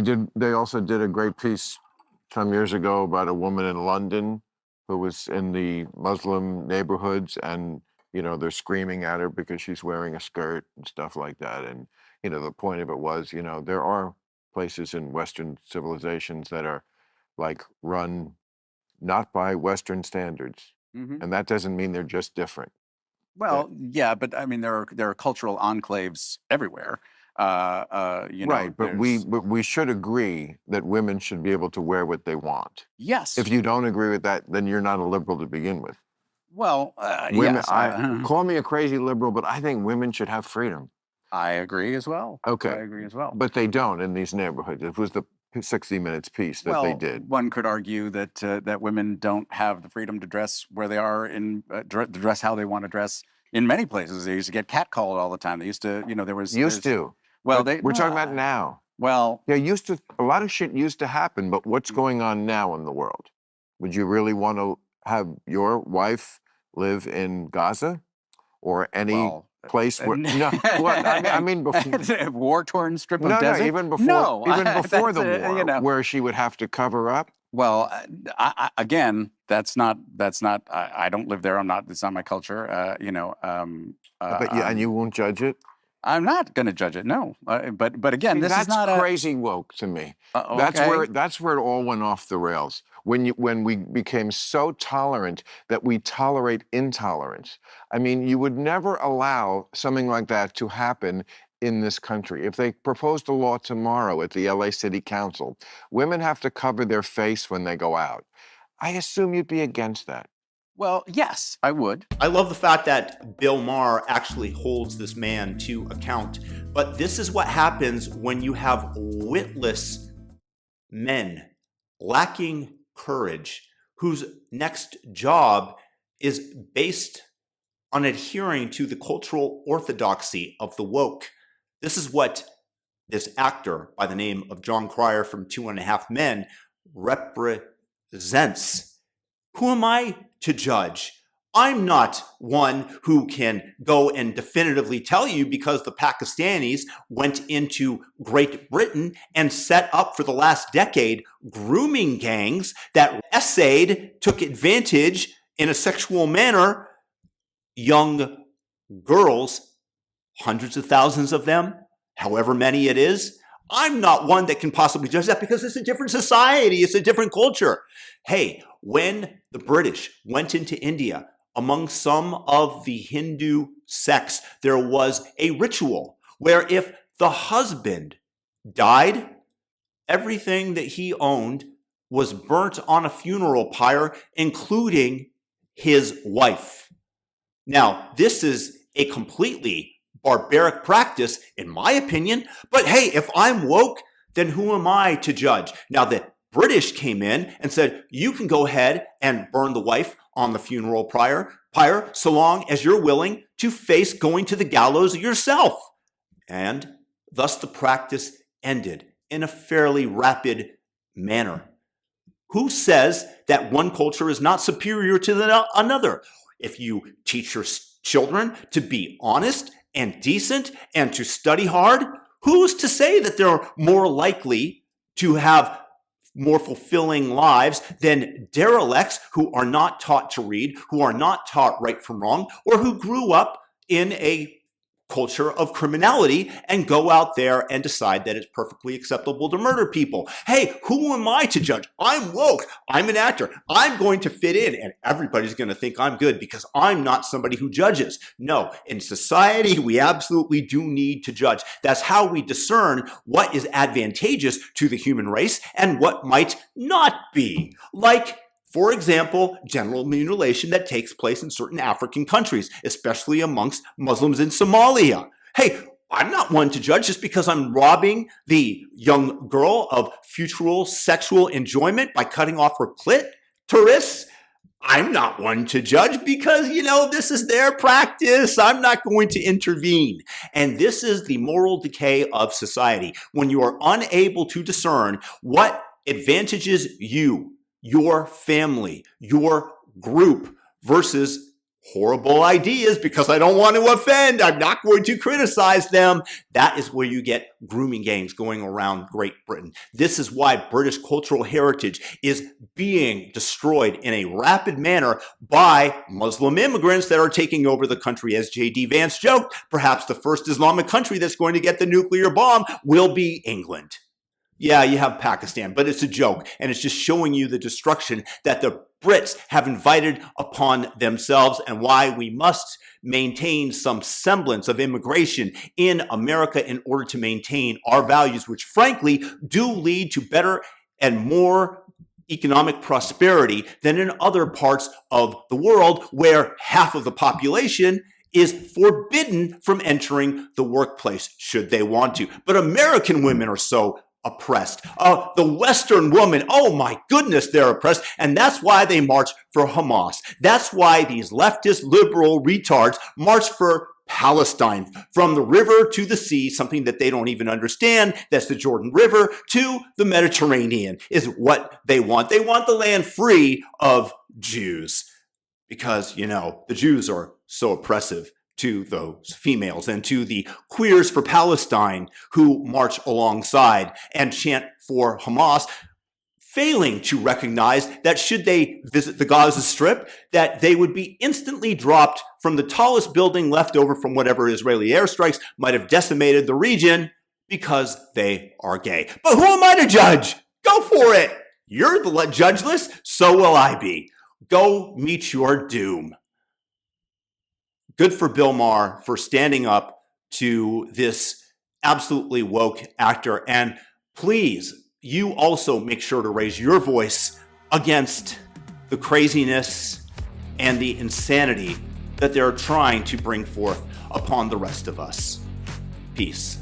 They also did a great piece some years ago about a woman in London who was in the Muslim neighborhoods, and they're screaming at her because she's wearing a skirt and stuff like that. And the point of it was, there are places in Western civilizations that are like run not by Western standards, Hmm. and that doesn't mean they're just different. That Well, yeah, but I mean, there are cultural enclaves everywhere. Right, but we There's but we should agree that women should be able to wear what they want. yes. If you don't agree with that, then you're not a liberal to begin with. Well, Women, yes, I call me a crazy liberal, but I think women should have freedom. I agree as well. I Okay, agree as well. but they don't in these neighborhoods. It was the 60 Minutes piece that they Well, did. one could argue that that women don't have the freedom to dress where they are in dress how they want to dress in many places. They used to get catcalled all the time. They used to, Used there's to, well, but they we're talking no, about now. well, Yeah, used to, a lot of shit used to happen, but what's going on now in the world? Would you really want to have your wife live in Gaza or any well, place where, no, what, I mean before, war-torn strip of no, no, desert. No, even before that's the war, where she would have to cover up. Well, again, that's not. I don't live there. I'm not. It's not my culture. But yeah, and you won't judge it. I'm not going to judge it. No, but again, See, this is that's not a. crazy woke to me. Okay. That's where it all went off the rails. When we became so tolerant that we tolerate intolerance. I mean, you would never allow something like that to happen in this country. If they proposed a law tomorrow at the LA City Council, women have to cover their face when they go out. I assume you'd be against that. Well, yes, I would. I love the fact that Bill Maher actually holds this man to account. But this is what happens when you have witless men lacking courage, whose next job is based on adhering to the cultural orthodoxy of the woke. This is what this actor by the name of Jon Cryer from Two and a Half Men represents. Who am I to judge? I'm not one who can go and definitively tell you because the Pakistanis went into Great Britain and set up for the last decade grooming gangs that took advantage in a sexual manner young girls, hundreds of thousands of them, however many it is. I'm not one that can possibly judge that because it's a different society. It's a different culture. Hey, when the British went into India, among some of the Hindu sects, there was a ritual where if the husband died, everything that he owned was burnt on a funeral pyre, including his wife. Now, this is a completely barbaric practice, in my opinion. But hey, if I'm woke, then who am I to judge? Now, the British came in and said, you can go ahead and burn the wife on the funeral pyre, so long as you're willing to face going to the gallows yourself. And thus the practice ended in a fairly rapid manner. Who says that one culture is not superior to another? If you teach your children to be honest and decent and to study hard, who's to say that they're more likely to have more fulfilling lives than derelicts who are not taught to read, who are not taught right from wrong, or who grew up in a culture of criminality and go out there and decide that it's perfectly acceptable to murder people? Hey, who am I to judge? I'm woke. I'm an actor. I'm going to fit in and everybody's going to think I'm good because I'm not somebody who judges. No, in society, we absolutely do need to judge. That's how we discern what is advantageous to the human race and what might not be. Like, for example, genital mutilation that takes place in certain African countries, especially amongst Muslims in Somalia. Hey, I'm not one to judge just because I'm robbing the young girl of future sexual enjoyment by cutting off her clitoris. I'm not one to judge because, this is their practice. I'm not going to intervene. And this is the moral decay of society. When you are unable to discern what advantages you, your family, your group versus horrible ideas because I don't want to offend. I'm not going to criticize them. That is where you get grooming gangs going around Great Britain. This is why British cultural heritage is being destroyed in a rapid manner by Muslim immigrants that are taking over the country. As J.D. Vance joked, perhaps the first Islamic country that's going to get the nuclear bomb will be England. Yeah, you have Pakistan, but it's a joke. And it's just showing you the destruction that the Brits have invited upon themselves and why we must maintain some semblance of immigration in America in order to maintain our values, which frankly do lead to better and more economic prosperity than in other parts of the world where half of the population is forbidden from entering the workplace should they want to. But American women are so oppressed. The Western woman, oh my goodness, they're oppressed. And that's why they march for Hamas. That's why these leftist liberal retards march for Palestine, from the river to the sea, something that they don't even understand. That's the Jordan River to the Mediterranean is what they want. They want the land free of Jews because, you know, the Jews are so oppressive to those females and to the queers for Palestine who march alongside and chant for Hamas, failing to recognize that should they visit the Gaza Strip, that they would be instantly dropped from the tallest building left over from whatever Israeli airstrikes might have decimated the region because they are gay. But who am I to judge? Go for it. You're the judgeless, so will I be. Go meet your doom. Good for Bill Maher for standing up to this absolutely woke actor. And please, you also make sure to raise your voice against the craziness and the insanity that they're trying to bring forth upon the rest of us. Peace.